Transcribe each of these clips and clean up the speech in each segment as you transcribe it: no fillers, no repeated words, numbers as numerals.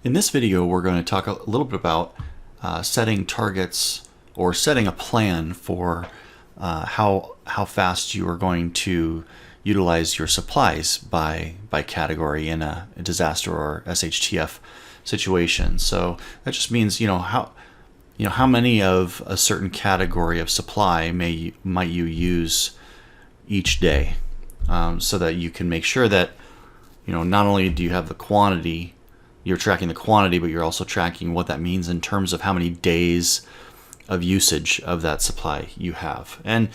In this video, we're going to talk a little bit about setting targets or setting a plan for how fast you are going to utilize your supplies by category in a disaster or SHTF situation. So that just means how many of a certain category of supply might you use each day, so that you can make sure that not only do you have the quantity. You're tracking the quantity, but you're also tracking what that means in terms of how many days of usage of that supply you have. And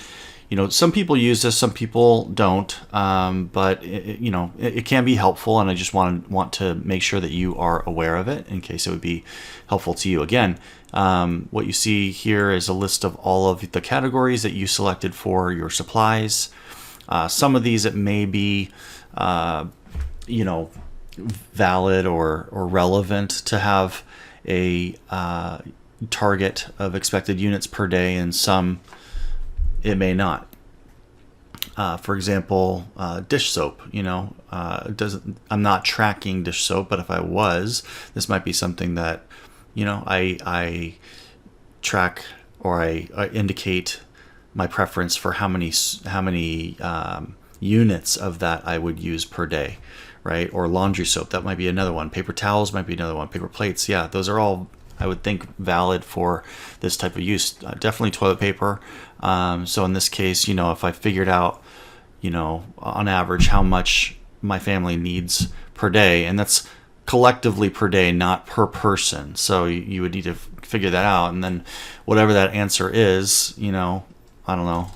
some people use this, some people don't, but it can be helpful, and I just want to make sure that you are aware of it in case it would be helpful to you. Again, what you see here is a list of all of the categories that you selected for your supplies. Some of these it may be valid or relevant to have a target of expected units per day, and some it may not. For example, dish soap. I'm not tracking dish soap, but if I was, this might be something that I track, or I indicate my preference for how many units of that I would use per day. Right? Or laundry soap, that might be another one. Paper towels might be another one. Paper plates, yeah, those are all, I would think, valid for this type of use. Definitely toilet paper. So in this case, if I figured out, on average how much my family needs per day, and that's collectively per day, not per person. So you would need to figure that out, and then whatever that answer is, I don't know.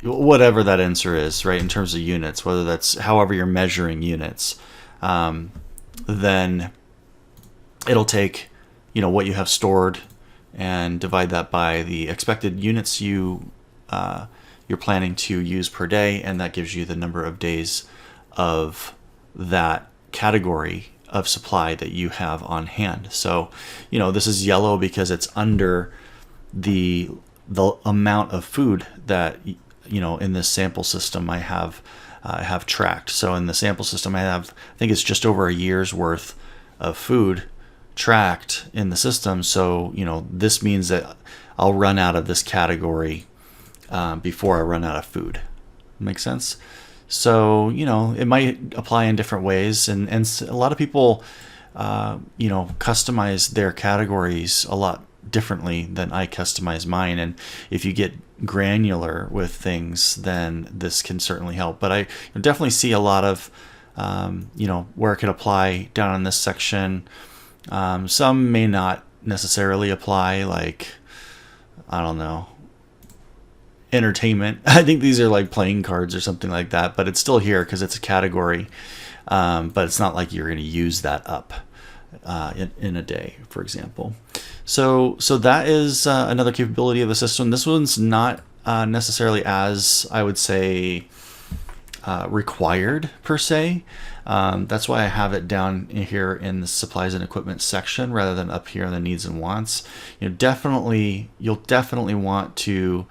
Whatever that answer is, right, in terms of units, whether that's however you're measuring units, then it'll take what you have stored and divide that by the expected units you're planning to use per day, and that gives you the number of days of that category of supply that you have on hand. So this is yellow because it's under the amount of food that in this sample system I have tracked. So in the sample system I think it's just over a year's worth of food tracked in the system. So this means that I'll run out of this category before I run out of food. Make sense? So it might apply in different ways, and a lot of people customize their categories a lot differently than I customize mine. And if you get granular with things, then this can certainly help. But I definitely see a lot of where it could apply down in this section. Some may not necessarily apply, like, I don't know, entertainment. I think these are like playing cards or something like that, but it's still here because it's a category. But it's not like you're going to use that up in a day, for example. So that is another capability of the system. This one's not necessarily as, I would say, required per se. That's why I have it down here in the supplies and equipment section rather than up here in the needs and wants. You'll definitely want to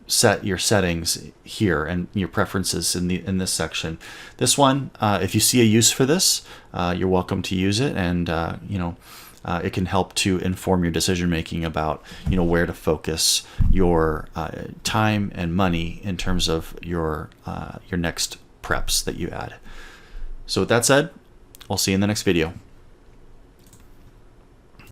set your settings here and your preferences in this section. This one, if you see a use for this, you're welcome to use it, and it can help to inform your decision making about where to focus your time and money in terms of your next preps that you add. So with that said, I'll see you in the next video.